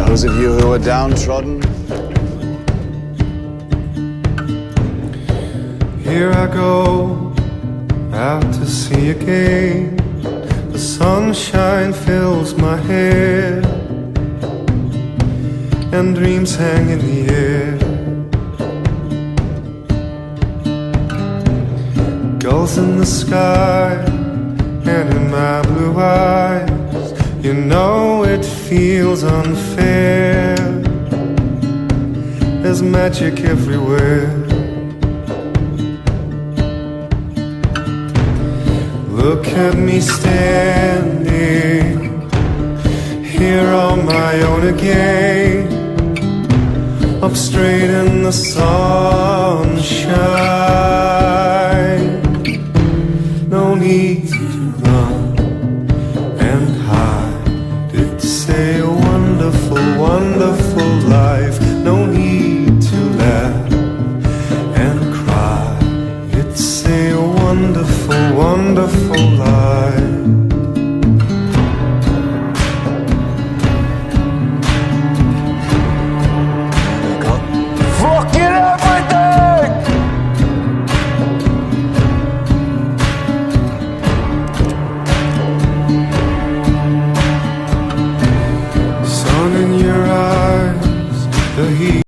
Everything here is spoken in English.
Those of you who are downtrodden, here I go, out to sea again. The sunshine fills my head, and dreams hang in the air. Gulls in the sky, and in my blue eyes, you know it feels unfair. There's magic everywhere. Look at me standing here on my own again, up straight in the sunshine. No need to run and hide. It's a wonderful, wonderful life. No need to laugh and cry. It's a wonderful, wonderful life.